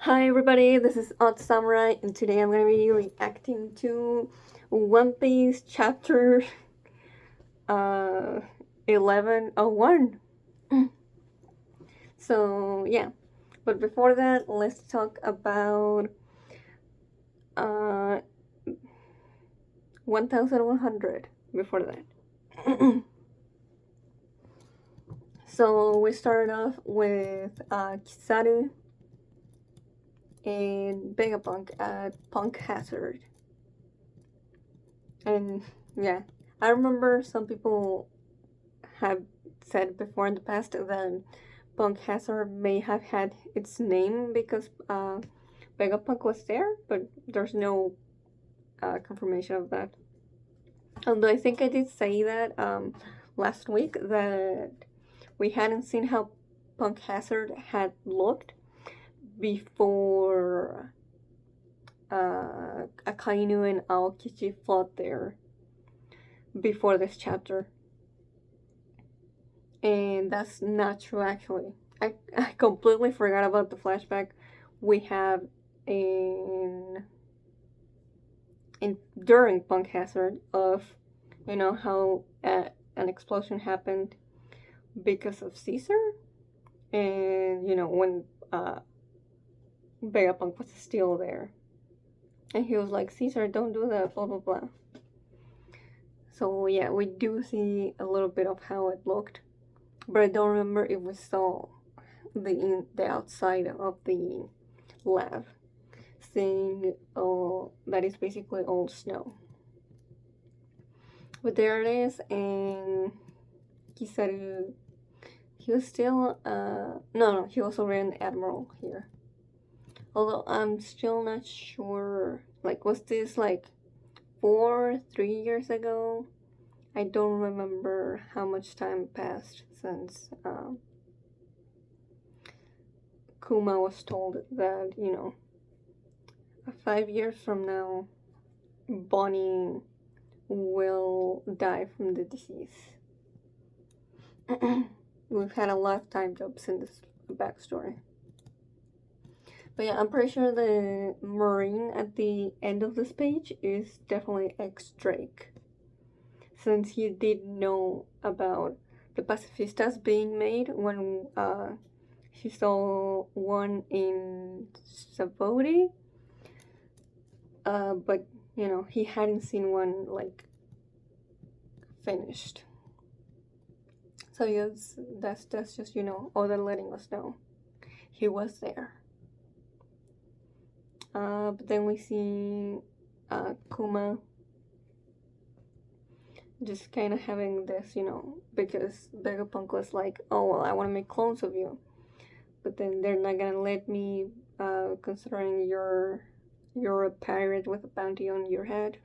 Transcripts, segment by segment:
Hi everybody, this is Odd Samurai, and today I'm gonna be reacting to One Piece chapter 1101. So yeah, but before that, let's talk about uh 1100 before that. So we started off with Kizaru and Vegapunk at Punk Hazard. And yeah, I remember some people have said before in the past that Punk Hazard may have had its name because Vegapunk was there, but there's no confirmation of that. Although I think I did say that last week that we hadn't seen how Punk Hazard had looked before Akainu and Aokichi fought there before this chapter. And that's not true actually. I completely forgot about the flashback we have in during Punk Hazard of how an explosion happened because of Caesar, and when Vegapunk was still there, and he was like, Caesar, don't do that, blah blah blah. So yeah, we do see a little bit of how it looked, but I don't remember if we saw the outside of the lab, seeing that is basically all snow. But there it is, and Kizaru, he was still no, he was already an admiral here. Although I'm still not sure, like, was this like 3 years ago? I don't remember how much time passed since Kuma was told that 5 years from now Bonney will die from the disease. We've had a lot of time jumps in this backstory. But yeah, I'm pretty sure the Marine at the end of this page is definitely X-Drake, since he did know about the pacifistas being made when he saw one in Savodi, but he hadn't seen one like finished. So yes, that's just Oda letting us know he was there. But then we see Kuma just kind of having this, because Vegapunk was like, oh well, I want to make clones of you, but then they're not gonna let me, considering you're a pirate with a bounty on your head.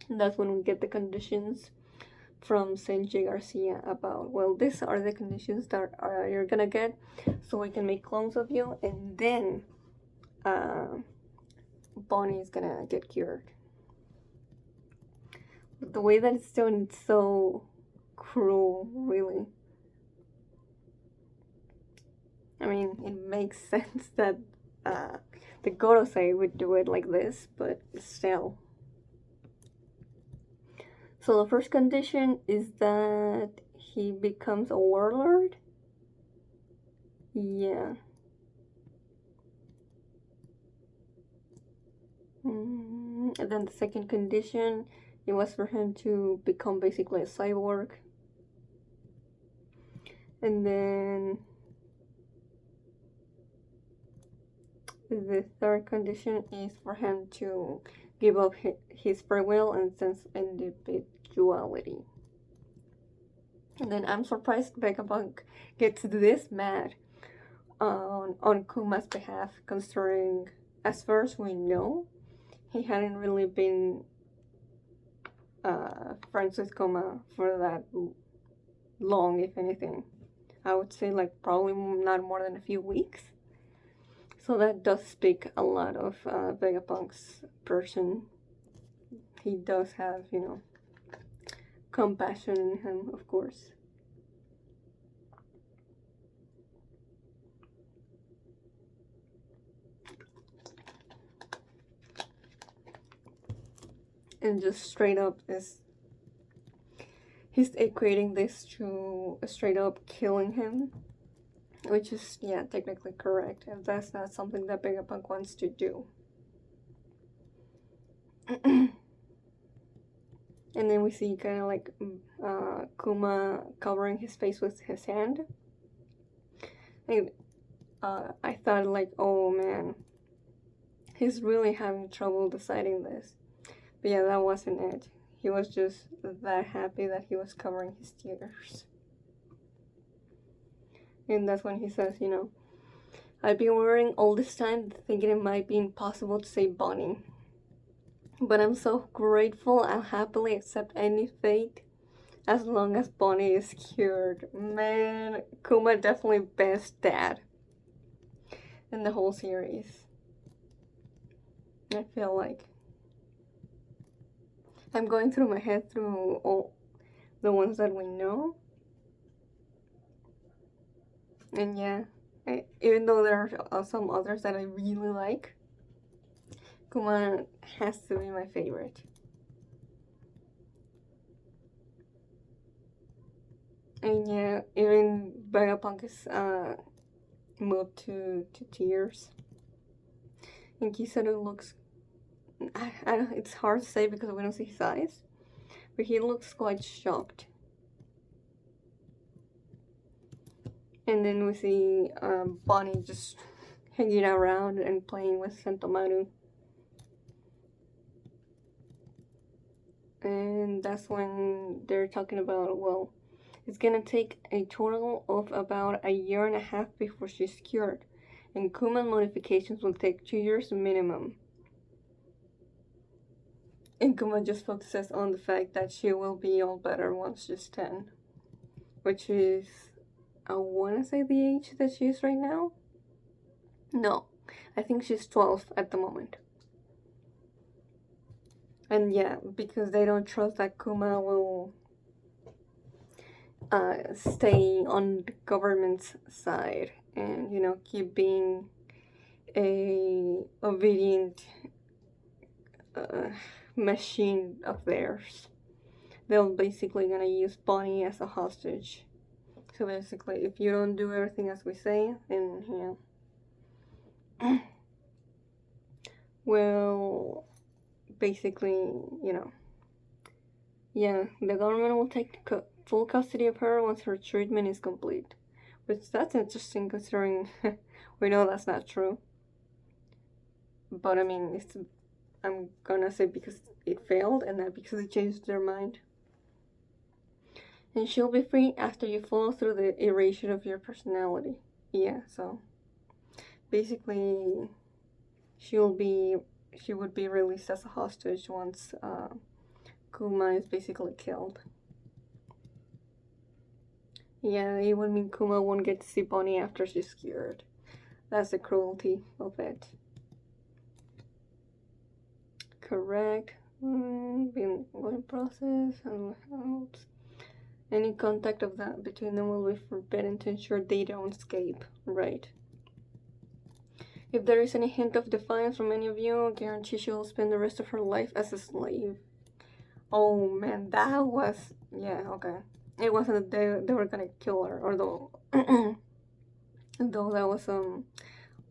And that's when we get the conditions from Senji Garcia about, well, these are the conditions that you're gonna get so we can make clones of you, and then Bonney is gonna get cured. But the way that it's done, it's so cruel, really. I mean, it makes sense that the Gorosei would do it like this, but still. So the first condition is that he becomes a warlord. Yeah. And then the second condition, it was for him to become basically a cyborg. And then the third condition is for him to give up his free will and sense of individuality. And then I'm surprised Vegapunk gets this mad on Kuma's behalf, considering, as far as we know, he hadn't really been friends with Kuma for that long, if anything. I would say like probably not more than a few weeks. So that does speak a lot of Vegapunk's person. He does have, compassion in him, of course. and just straight up he's equating this to straight up killing him, which is, yeah, technically correct, and that's not something that Vegapunk wants to do. And then we see kind of like Kuma covering his face with his hand. And I thought like, oh man, he's really having trouble deciding this. But yeah, that wasn't it. He was just that happy that he was covering his tears. And that's when he says, I've been worrying all this time thinking it might be impossible to save Bonney. But I'm so grateful I'll happily accept any fate as long as Bonney is cured. Man, Kuma definitely best dad in the whole series. I feel like I'm going through my head through all the ones that we know. And yeah, even though there are some others that I really like, Kuma has to be my favorite. And yeah, even Vegapunk is moved to tears. And Kizaru looks, I don't, it's hard to say because we don't see his eyes, but he looks quite shocked. And then we see Bonney just hanging around and playing with Sentomaru. And that's when they're talking about, well, it's gonna take a total of about 1.5 years before she's cured. And Kuma modifications will take 2 years minimum. And Kuma just focuses on the fact that she will be all better once she's 10. Which is, I want to say the age that she is right now? No, I think she's 12 at the moment. And yeah, because they don't trust that Kuma will stay on the government's side and, keep being a obedient machine of theirs. They're basically gonna use Bonney as a hostage. So basically, if you don't do everything as we say, then, well, basically, yeah, the government will take full custody of her once her treatment is complete. Which, that's interesting considering we know that's not true. But I mean, I'm gonna say because it failed and not because they changed their mind. And she'll be free after you follow through the erasure of your personality. Yeah, so basically she would be released as a hostage once Kuma is basically killed. Yeah, it would mean Kuma won't get to see Bonney after she's cured. That's the cruelty of it. Correct. Being process and helps. Any contact of that between them will be forbidden to ensure they don't escape. Right. If there is any hint of defiance from any of you, I guarantee she will spend the rest of her life as a slave. Oh man, that was... yeah, okay. It wasn't that they were gonna kill her, although... though that was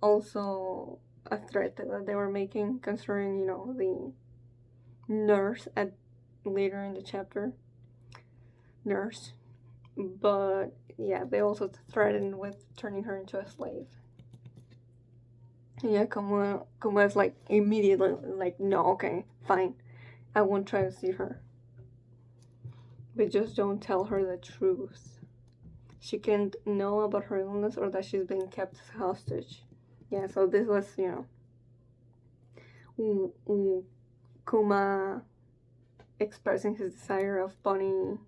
also a threat that they were making, considering, the nurse at later in the chapter. Nurse. But yeah, they also threatened with turning her into a slave. Yeah, Kuma is like immediately like, no, okay, fine, I won't try to see her, but just don't tell her the truth. She can't know about her illness or that she's being kept as a hostage. Yeah, so this was, Kuma expressing his desire of Bonney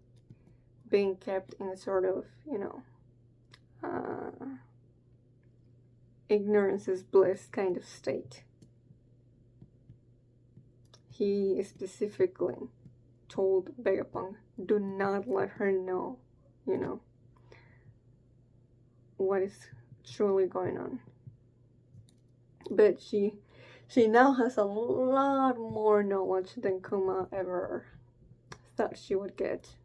being kept in a sort of, ignorance is bliss kind of state. He specifically told Vegapunk, do not let her know, what is truly going on. But she She now has a lot more knowledge than Kuma ever thought she would get.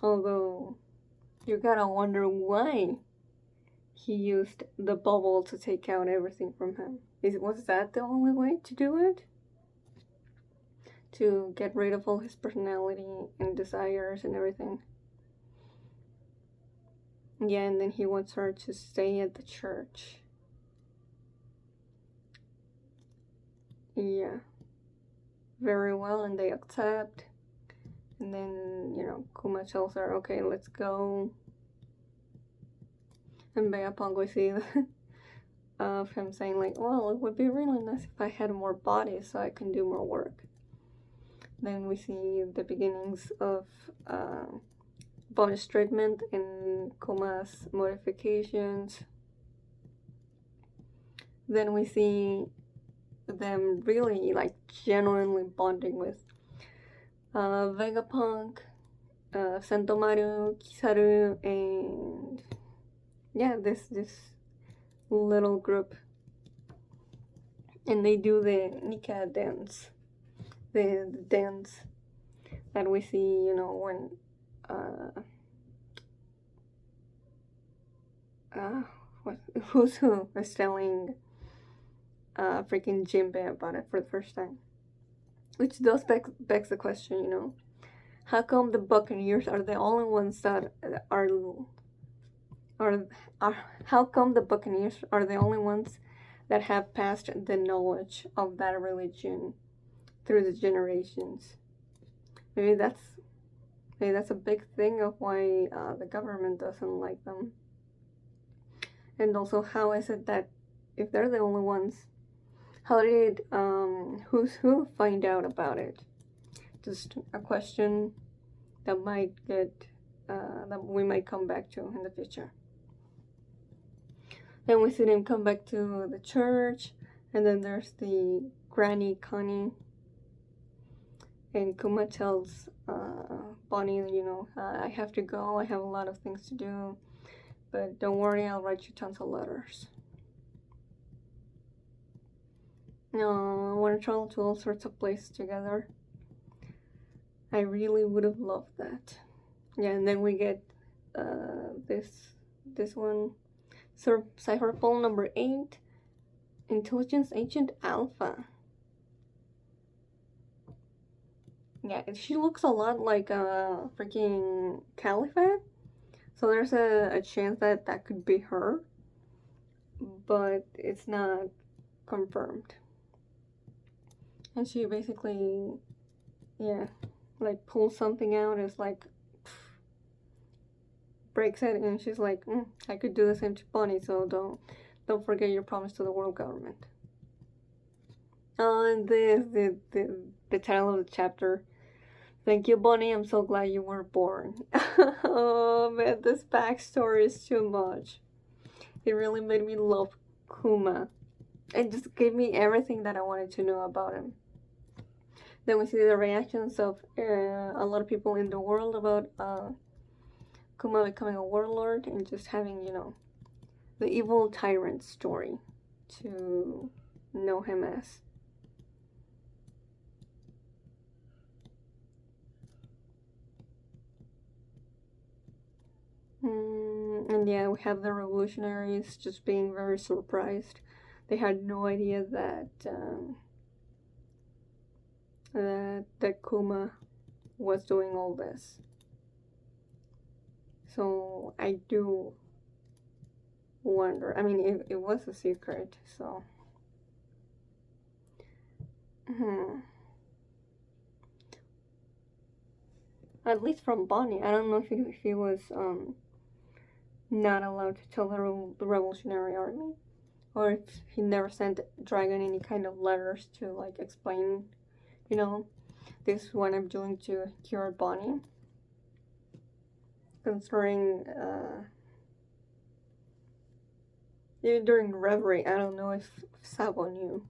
Although, you gotta wonder why he used the bubble to take out everything from him. Was that the only way to do it? To get rid of all his personality and desires and everything. Yeah, and then he wants her to stay at the church. Yeah. Very well, and they accept. And then, Kuma tells her, okay, let's go. And Vegapunk we see of him saying like, well, it would be really nice if I had more bodies so I can do more work. Then we see the beginnings of bonus treatment and Kuma's modifications. Then we see them really like genuinely bonding with Vegapunk, Sentomaru, Kizaru, and yeah, this little group. And they do the Nika dance. The dance that we see, when who's who is telling freaking Jinbei about it for the first time. Which does begs the question, how come the Buccaneers are the only ones that are how come the Buccaneers are the only ones that have passed the knowledge of that religion through the generations? Maybe that's a big thing of why the government doesn't like them. And also, how is it that if they're the only ones, how did who's who find out about it? Just a question that might get that we might come back to in the future. Then we see them come back to the church, and then there's the Granny Connie, and Kuma tells Bonney, I have to go. I have a lot of things to do, but don't worry, I'll write you tons of letters. I want to travel to all sorts of places together. I really would have loved that. Yeah, and then we get this one, Cypher Poll number 8, Intelligence Agent Alpha. Yeah, she looks a lot like a freaking Caliphate, so there's a chance that could be her, but it's not confirmed. And she basically, like pulls something out, it's like breaks it, and she's like, I could do the same to Bonney, so don't forget your promise to the world government. And the title of the chapter, thank you, Bonney, I'm so glad you were born. Oh man, this backstory is too much. It really made me love Kuma. It just gave me everything that I wanted to know about him. Then we see the reactions of a lot of people in the world about Kuma becoming a warlord and just having, the evil tyrant story to know him as. And yeah, we have the revolutionaries just being very surprised. They had no idea that that Kuma was doing all this. So I do wonder. I mean, it was a secret, so. At least from Bonney. I don't know if he was not allowed to tell the Revolutionary Army, or if he never sent Dragon any kind of letters to like explain, this is what I'm doing to cure Bonney. Considering even during Reverie, I don't know if Sabo knew.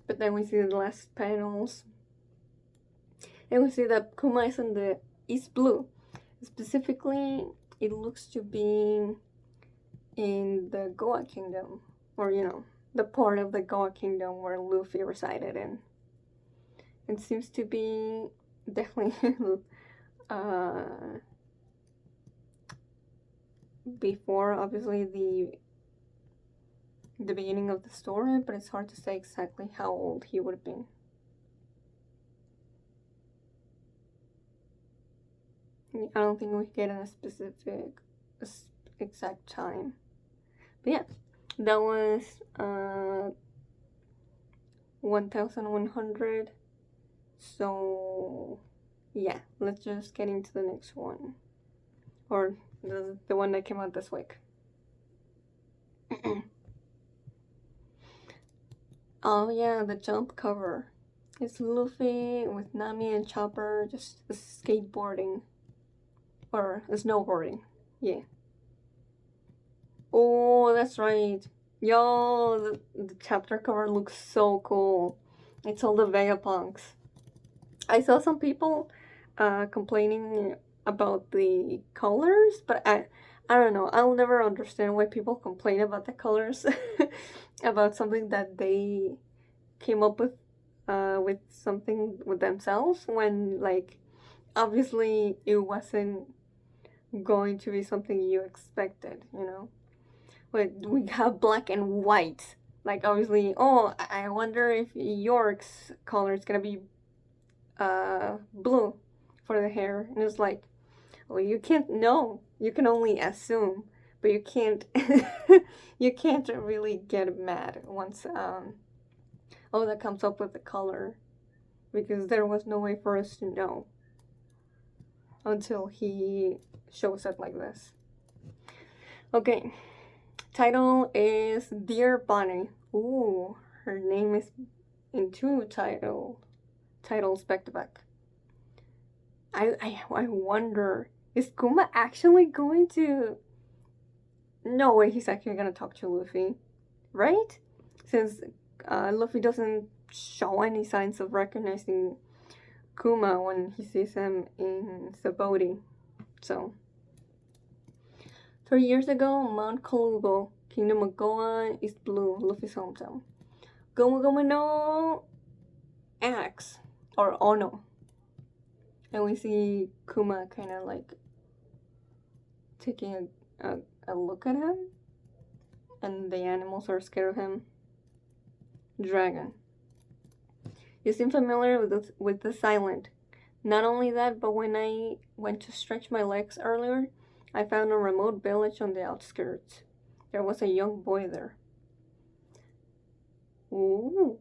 But then we see the last panels, and we see that Kuma is in the East Blue. Specifically, it looks to be in the Goa Kingdom, or the part of the Goa Kingdom where Luffy resided in. It seems to be definitely before, obviously, the beginning of the story, but it's hard to say exactly how old he would have been. I don't think we get a specific exact time. But yeah, that was 1100. So yeah, let's just get into the next one. Or the one that came out this week. Oh yeah, the Jump cover. It's Luffy with Nami and Chopper just skateboarding. Or snowboarding. Yeah. Oh, that's right. Yo, the chapter cover looks so cool. It's all the Vegapunks. I saw some people complaining about the colors, but I don't know. I'll never understand why people complain about the colors about something that they came up with something with themselves, when like obviously it wasn't going to be something you expected, But we have black and white. Like obviously, oh, I wonder if York's color is gonna be blue for the hair, and it's like, well, you can't know. You can only assume, but you can't. You can't really get mad once Oda comes up with the color, because there was no way for us to know until he shows it like this. Okay, title is Dear Bonney. Ooh, her name is in two titles back to back. I wonder, is Kuma actually going to... No way he's actually going to talk to Luffy, right? Since Luffy doesn't show any signs of recognizing Kuma when he sees him in Sabaody. So, 3 years ago, Mount Kalugo, Kingdom of Goa, East Blue, Luffy's hometown. Gomu Gomu no Axe, or Ono. And we see Kuma kind of like taking a look at him, and the animals are scared of him. Dragon. You seem familiar with the silent. Not only that, but when I went to stretch my legs earlier, I found a remote village on the outskirts. There was a young boy there. Ooh.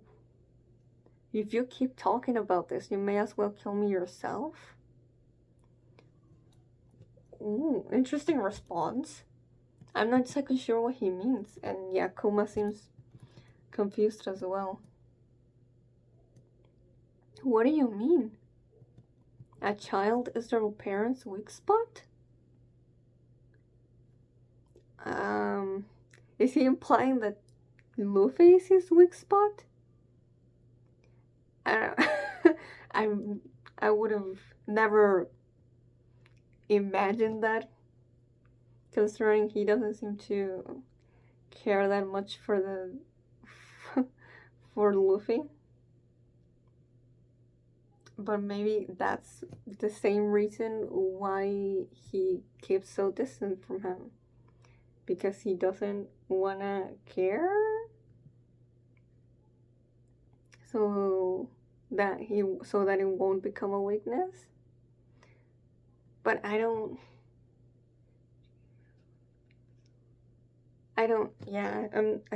If you keep talking about this, you may as well kill me yourself. Ooh, interesting response. I'm not exactly sure what he means, and yeah, Kuma seems confused as well. What do you mean? A child is their parents' weak spot? Is he implying that Luffy is his weak spot? I would have never imagined that, considering he doesn't seem to care that much for Luffy. But maybe that's the same reason why he keeps so distant from him. Because he doesn't wanna care? So that it won't become a weakness? But I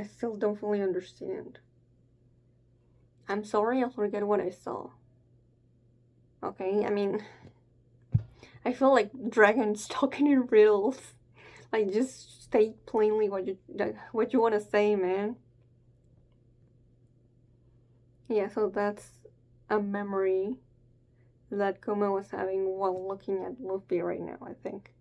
still don't fully understand. I'm sorry, I'll forget what I saw. Okay, I mean, I feel like dragons talking in riddles. Like, just state plainly what you want to say, man. Yeah, so that's a memory that Kuma was having while looking at Luffy right now, I think.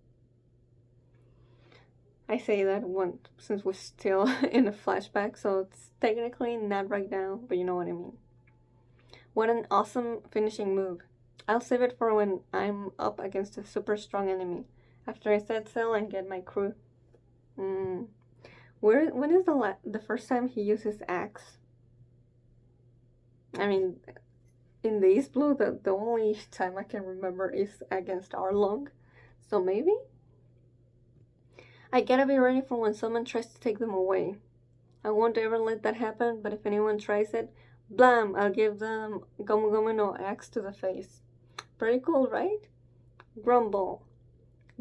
I say that one since we're still in a flashback, so it's technically not right now, but you know what I mean. What an awesome finishing move. I'll save it for when I'm up against a super strong enemy. After I set sail and get my crew. When is the first time he uses axe? I mean, in the East Blue, the only time I can remember is against Arlong. So maybe? I gotta be ready for when someone tries to take them away. I won't ever let that happen, but if anyone tries it, blam, I'll give them Gomu Gomu no axe to the face. Pretty cool, right? Grumble.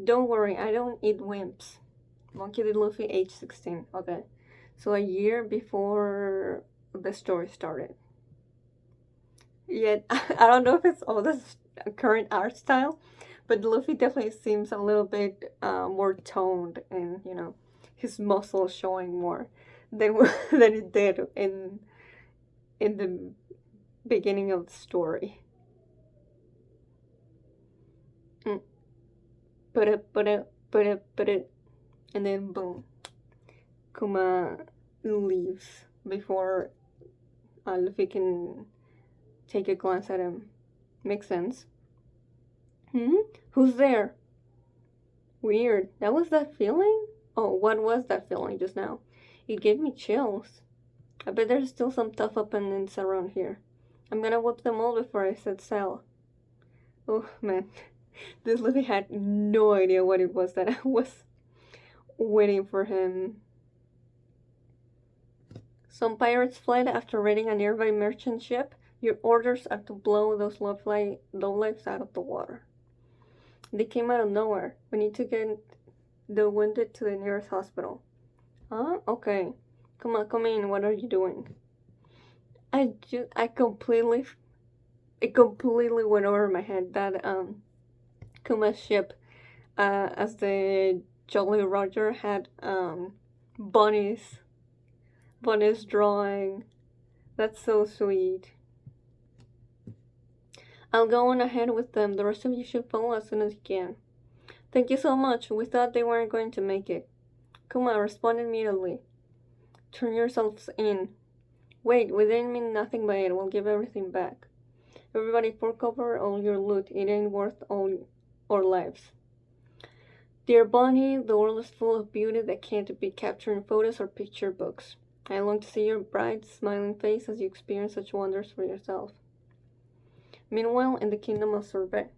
Don't worry, I don't eat wimps. Monkey D. Luffy, age 16. Okay. So a year before the story started. Yet, I don't know if it's all this current art style, but Luffy definitely seems a little bit more toned and, his muscles showing more than than it did in the beginning of the story. Put it, and then boom, Kuma leaves before Luffy can take a glance at him. Makes sense. Who's there? Weird. That was that feeling? Oh, what was that feeling just now? It gave me chills. I bet there's still some tough opponents around here. I'm gonna whoop them all before I set sail. Oh, man. This Luffy had no idea what it was that I was waiting for him. Some pirates fled after raiding a nearby merchant ship. Your orders are to blow those lowlifes out of the water. They came out of nowhere. We need to get the wounded to the nearest hospital. Huh? Okay. Come on, come in. What are you doing? It completely went over my head that Kuma's ship, as the Jolly Roger had Bonnie's drawing. That's so sweet. I'll go on ahead with them. The rest of you should follow as soon as you can. Thank you so much. We thought they weren't going to make it. Kuma, respond immediately. Turn yourselves in. Wait, we didn't mean nothing by it. We'll give everything back. Everybody fork over all your loot. It ain't worth all our lives. Dear Bonnie, the world is full of beauty that can't be captured in photos or picture books. I long to see your bright, smiling face as you experience such wonders for yourself. Meanwhile, in the kingdom of Sorbet.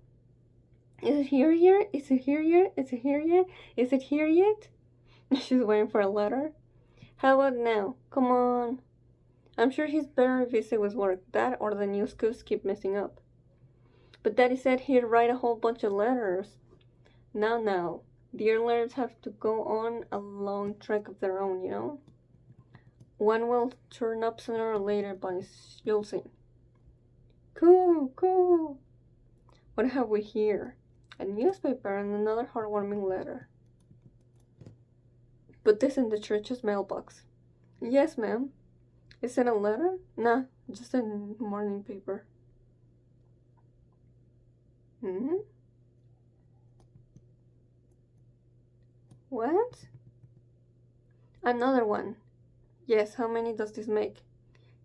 Is it here yet? Is it here yet? Is it here yet? Is it here yet? She's waiting for a letter. How about now? Come on. I'm sure he's better if it was work. That or the new scoops keep messing up. But Daddy said he'd write a whole bunch of letters. Now. Dear letters have to go on a long trek of their own, One will turn up sooner or later, but you'll see. Cool. What have we here? A newspaper and another heartwarming letter. Put this in the church's mailbox. Yes, ma'am. Is it a letter? Nah, just a morning paper. What? Another one. Yes, how many does this make?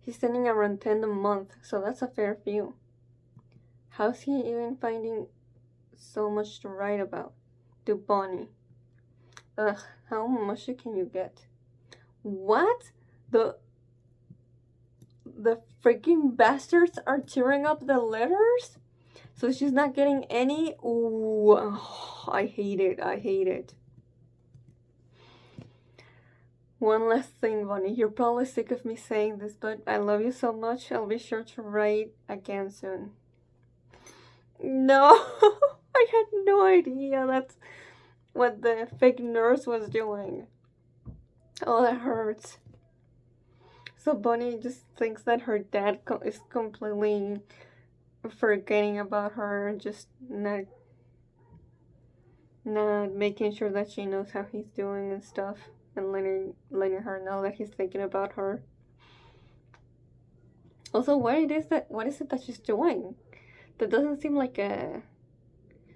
He's sending around 10 a month, so that's a fair few. How's he even finding so much to write about? To Bonney. Ugh, how much can you get? What? The freaking bastards are tearing up the letters? So she's not getting any? Ooh, I hate it. One last thing, Bonnie. You're probably sick of me saying this, but I love you so much. I'll be sure to write again soon. No, I had no idea that's what the fake nurse was doing. Oh, that hurts. So Bonnie just thinks that her dad is completely forgetting about her, just not making sure that she knows how he's doing and stuff, and letting her know that he's thinking about her. Also, what is it that she's doing? That doesn't seem like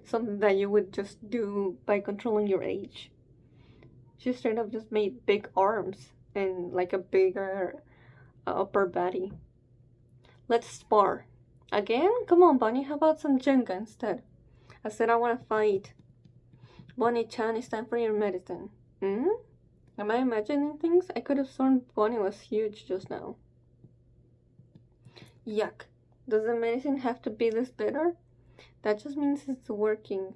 something that you would just do by controlling your age. She straight up just made big arms and like a bigger upper body. Let's spar. Again? Come on, Bonnie, how about some Jenga instead? I said I want to fight. Bonnie-chan, it's time for your medicine. Am I imagining things? I could have sworn Bonnie was huge just now. Yuck. Does the medicine have to be this bitter? That just means it's working.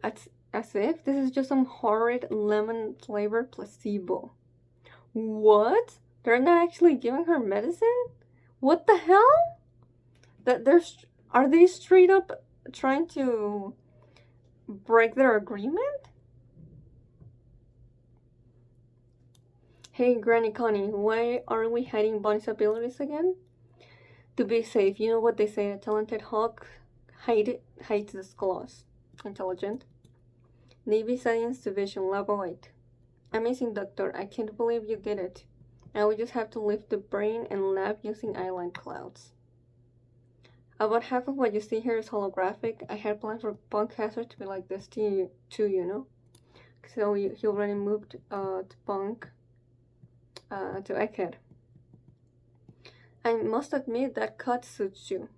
As if this is just some horrid lemon flavored placebo. What? They're not actually giving her medicine? What the hell? Are they straight up trying to break their agreement? Hey, Granny Connie, why are we hiding Bonnie's abilities again? To be safe, you know what they say, a talented hawk hides his claws. Intelligent. Navy Science Division, Level 8. Amazing, Doctor, I can't believe you did it. Now we just have to lift the brain and lab using eyelid clouds. About half of what you see here is holographic. I had planned for Punkcaster to be like this too, you know? So he already moved to Punk, to Egghead. I must admit that cut suits you.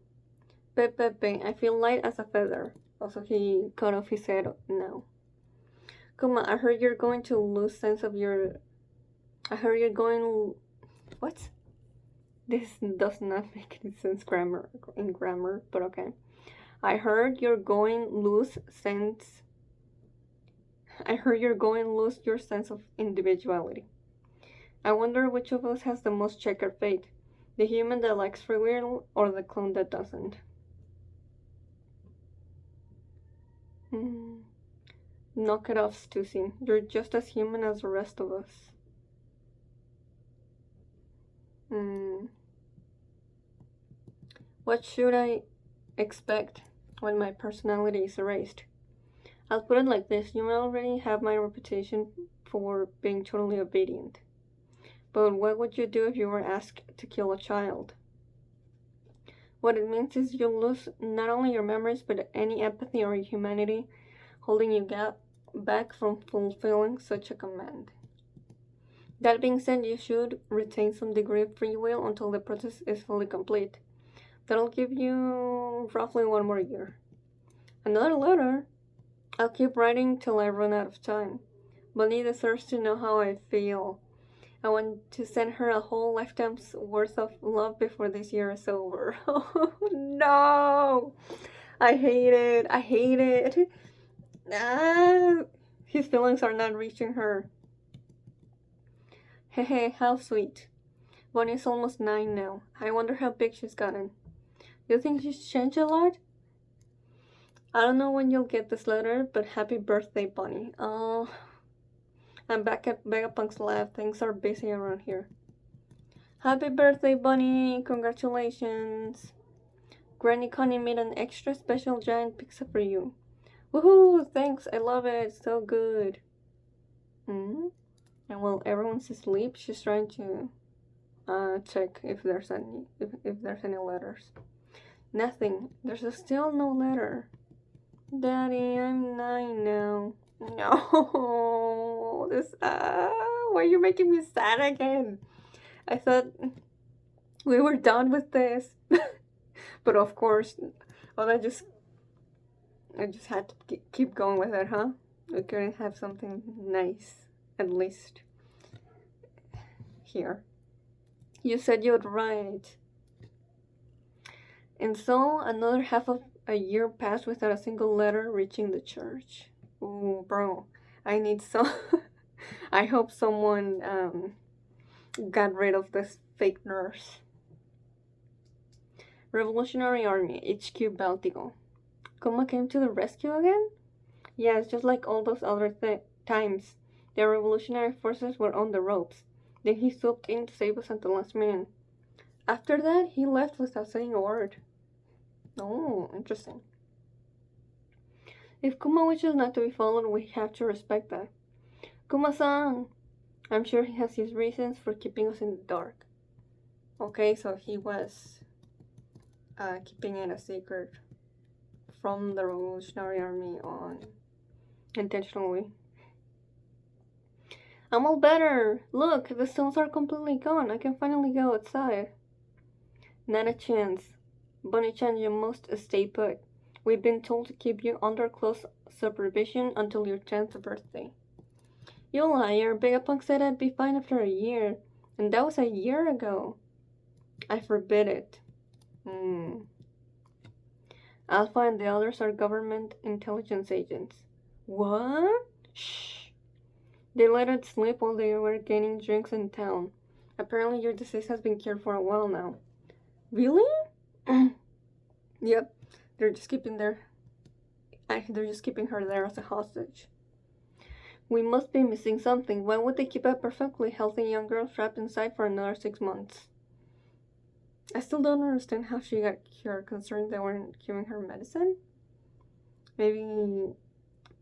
Pepe, I feel light as a feather. Also, he cut off his head now. Kuma, I heard you're going to lose sense of your... I heard you're going... What? This does not make any sense in grammar, but okay. I heard you're going lose sense... I heard you're going to lose your sense of individuality. I wonder which of us has the most checkered fate. The human that likes free will, or the clone that doesn't? Knock it off, Stussy. You're just as human as the rest of us. What should I expect when my personality is erased? I'll put it like this. You already have my reputation for being totally obedient. But what would you do if you were asked to kill a child? What it means is you'll lose not only your memories, but any empathy or humanity holding you back from fulfilling such a command. That being said, you should retain some degree of free will until the process is fully complete. That'll give you roughly 1 more year. Another letter? I'll keep writing till I run out of time. Bonnie deserves to know how I feel. I want to send her a whole lifetime's worth of love before this year is over. Oh, no! I hate it. His feelings are not reaching her. Hey, how sweet. Bonnie's almost 9 now. I wonder how big she's gotten. You think she's changed a lot? I don't know when you'll get this letter, but happy birthday, Bonnie. Oh, I'm back at Vegapunk's lab. Things are busy around here. Happy birthday, Bonnie. Congratulations. Granny Connie made an extra special giant pizza for you. Woohoo! Thanks. I love it. It's so good. And while everyone's asleep, she's trying to check if there's any letters. Nothing. There's still no letter. Daddy, I'm 9 now. No, why are you making me sad again? I thought we were done with this. But of course, well, I just had to keep going with it, huh? We couldn't have something nice, at least, here. You said you would write. And so, another half of a year passed without a single letter reaching the church. Ooh, bro, I need some... I hope someone got rid of this fake nurse. Revolutionary Army, HQ Baltigo. Kuma came to the rescue again? Yeah, it's just like all those other times. The revolutionary forces were on the ropes. Then he swooped in to save us at the last minute. After that, he left without saying a word. Oh, interesting. If Kuma wishes not to be followed, we have to respect that. Kuma-san! I'm sure he has his reasons for keeping us in the dark. Okay, so he was keeping it a secret from the Revolutionary Army intentionally. I'm all better! Look, the stones are completely gone. I can finally go outside. Not a chance. Bonnie-chan, you must stay put. We've been told to keep you under close supervision until your 10th birthday. You liar. Vegapunk said I'd be fine after a year. And that was a year ago. I forbid it. Alpha and the others are government intelligence agents. What? Shh. They let it slip while they were getting drinks in town. Apparently your disease has been cured for a while now. Really? Yep. They're just keeping her there as a hostage. We must be missing something. Why would they keep a perfectly healthy young girl trapped inside for another 6 months? I still don't understand how she got cured, considering they weren't giving her medicine. Maybe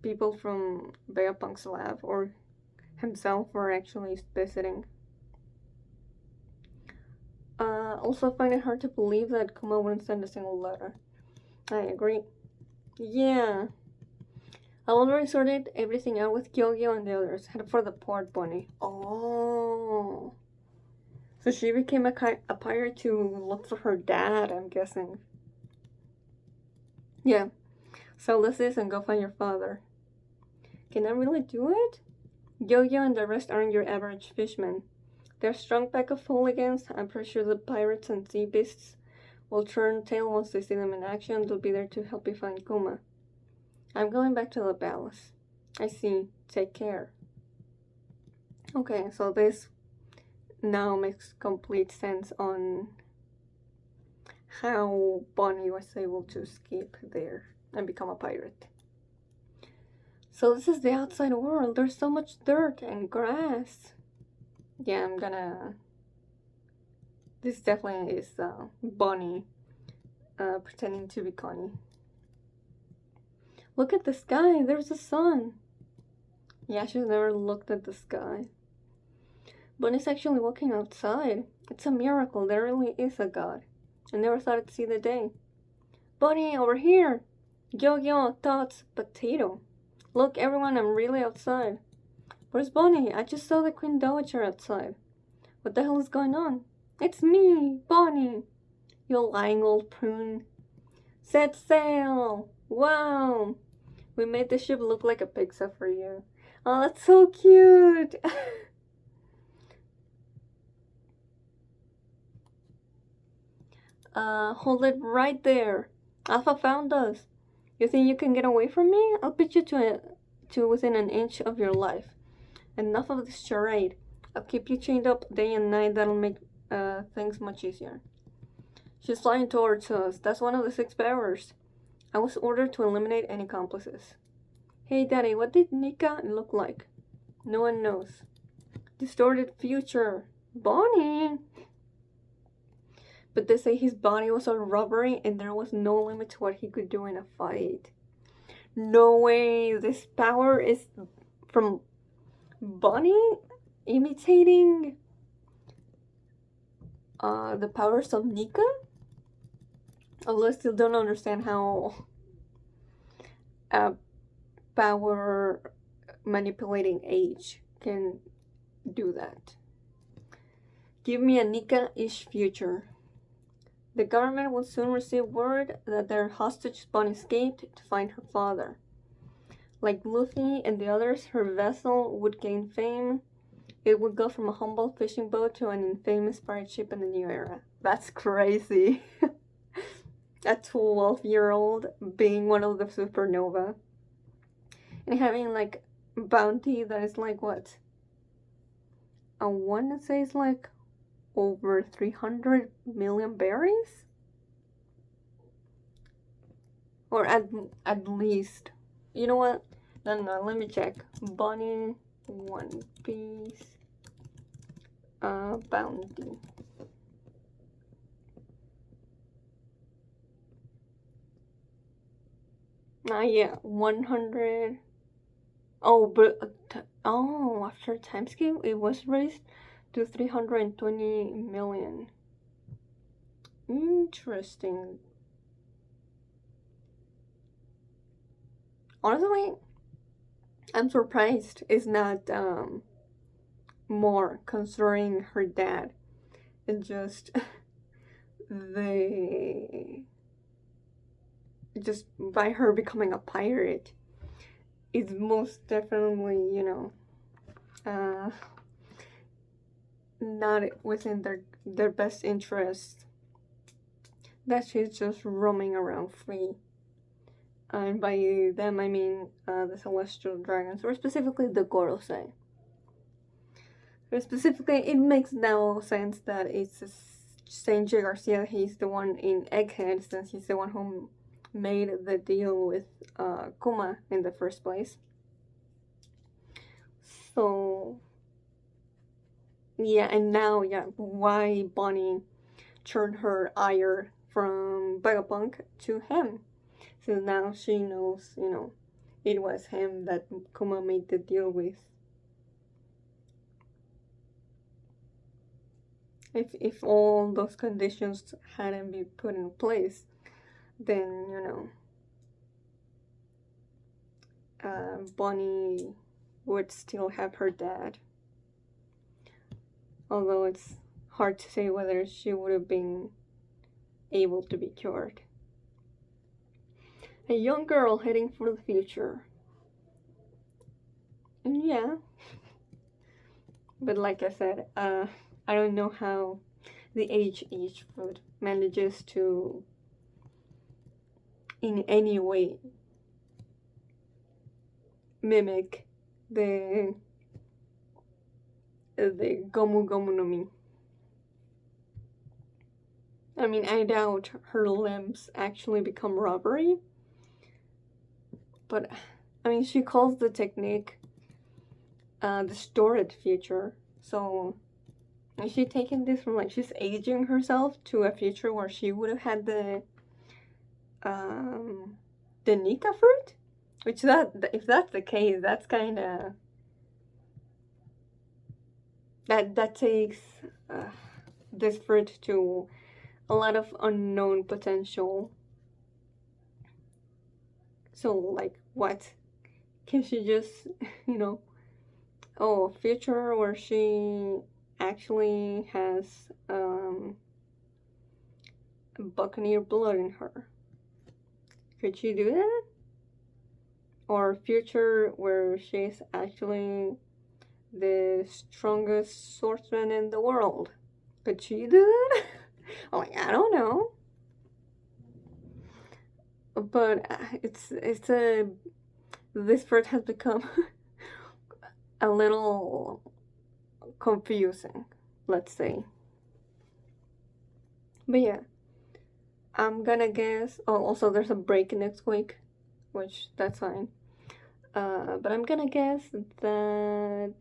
people from Vegapunk's lab or himself were actually visiting. Also, I find it hard to believe that Kuma wouldn't send a single letter. I agree. Yeah. I already sorted everything out with Gyogyo and the others. Head for the port, Bonney. Oh. So she became a pirate to look for her dad, I'm guessing. Yeah. Sell this and go find your father. Can I really do it? Gyogyo and the rest aren't your average fishmen. They're a strong pack of hooligans. I'm pretty sure the pirates and sea beasts will turn tail once they see them in action. They'll be there to help you find Kuma. I'm going back to the palace. I see. Take care. Okay, so this now makes complete sense on how Bonney was able to escape there and become a pirate. So this is the outside world. There's so much dirt and grass. Yeah, this definitely is Bonney pretending to be Connie. Look at the sky. There's the sun. Yeah, she's never looked at the sky. Bonney's actually walking outside. It's a miracle. There really is a god. I never thought I'd see the day. Bonney, over here. Yo, thoughts, potato. Look, everyone, I'm really outside. Where's Bonney? I just saw the Queen Dowager outside. What the hell is going on? It's me, Bonney. You lying old prune. Set sail. Wow. We made the ship look like a pizza for you. Oh, that's so cute. Hold it right there. Alpha found us. You think you can get away from me? I'll beat you to within an inch of your life. Enough of this charade. I'll keep you chained up day and night. That'll make things much easier. She's flying towards us. That's one of the 6 bearers. I was ordered to eliminate any accomplices. Hey, Daddy, what did Nika look like? No one knows. Distorted future. Bonney! But they say his body was all rubbery and there was no limit to what he could do in a fight. No way! This power is from Bonney imitating the powers of Nika? Although I still don't understand how power manipulating age can do that. Give me a Nika-ish future. The government will soon receive word that their hostage spawn escaped to find her father. Like Luffy and the others, her vessel would gain fame. It would go from a humble fishing boat to an infamous pirate ship in the new era. That's crazy. A 12-year-old being one of the supernova. And having like bounty that is like what? I want to say it's like over 300 million berries? Or at least. You know what? No, let me check. Bonney, One Piece, bounty. Yeah, 100. Oh, but after timescale, it was raised to 320 million. Interesting. Honestly, I'm surprised it's not more, considering her dad and just just by her becoming a pirate is most definitely, uh, not within their best interest, that she's just roaming around free. And by them I mean the celestial dragons, or specifically the Gorosei. But specifically, it makes now sense that it's Saint J. Garcia. He's the one in Egghead, since he's the one who made the deal with Kuma in the first place. So yeah, and now why Bonney turned her ire from Vegapunk to him. So now she knows, it was him that Kuma made the deal with. If all those conditions hadn't been put in place, then Bonney would still have her dad. Although it's hard to say whether she would have been able to be cured. A young girl heading for the future. Yeah. But like I said, I don't know how the age food manages to in any way mimic the Gomu Gomu no Mi. I mean, I doubt her limbs actually become rubbery. But, I mean, she calls the technique distorted future. So, is she taking this from, like, she's aging herself to a future where she would have had the Nika fruit? Which, if that's the case, that's kind of... That takes this fruit to a lot of unknown potential. So, like, what? Can she just, future where she actually has Buccaneer blood in her? Could she do that? Or future where she's actually the strongest swordsman in the world? Could she do that? I don't know. But this fruit has become a little confusing, let's say. But yeah, I'm gonna guess. Oh, also there's a break next week, which that's fine. But I'm gonna guess that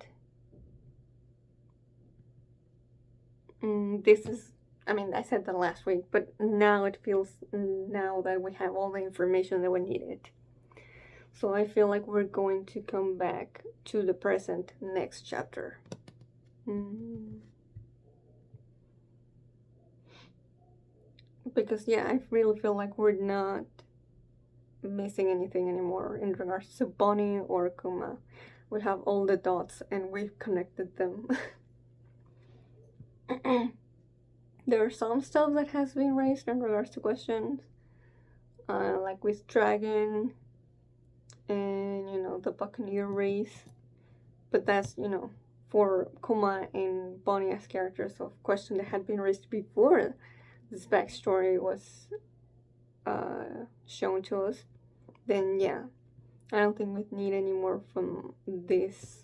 this is. I mean, I said that last week, but now it feels now that we have all the information that we needed. So I feel like we're going to come back to the present next chapter. Because I really feel like we're not missing anything anymore in regards to Bonney or Kuma. We have all the dots and we've connected them. There are some stuff that has been raised in regards to questions, like with Dragon and the Buccaneer race, but that's for Kuma and Bonney as characters of question that had been raised before this backstory was shown to us. Then I don't think we need any more from this.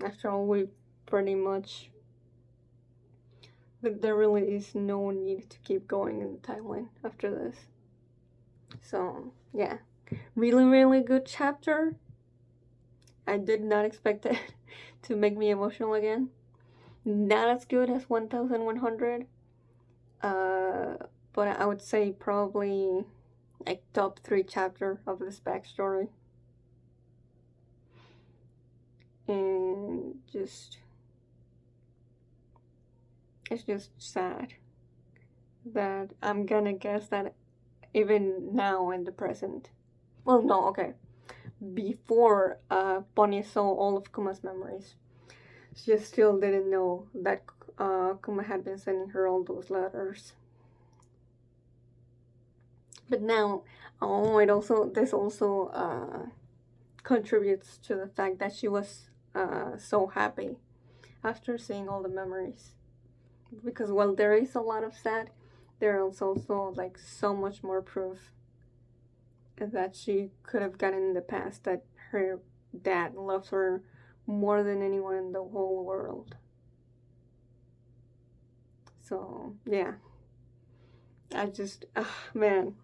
After all, we pretty much there really is no need to keep going in the timeline after this. So really, really good chapter. I did not expect it to make me emotional again. Not as good as 1100. But I would say probably like top 3 chapter of this backstory. And it's just sad that I'm gonna guess that even now in the present, well, no, okay, before Bonney saw all of Kuma's memories, she still didn't know that Kuma had been sending her all those letters. But now, this also contributes to the fact that she was so happy after seeing all the memories. Because while there is a lot of sad, there is also like so much more proof that she could have gotten in the past, that her dad loves her more than anyone in the whole world. So yeah, I just man,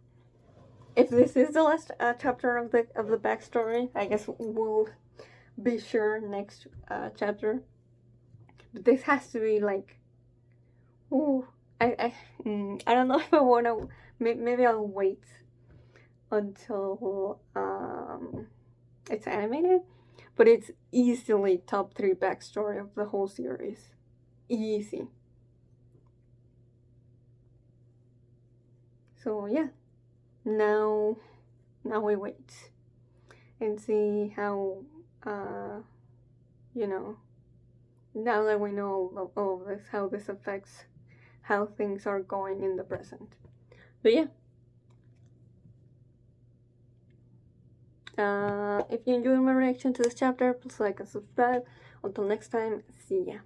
if this is the last chapter of the backstory, I guess we'll be sure next chapter. But this has to be like, ooh, I don't know if I wanna. Maybe I'll wait until it's animated, but it's easily top 3 backstory of the whole series. Easy. So yeah, now we wait and see how you know, now that we know all of this, how this affects how things are going in the present. But yeah, if you enjoyed my reaction to this chapter, please like and subscribe. Until next time, see ya.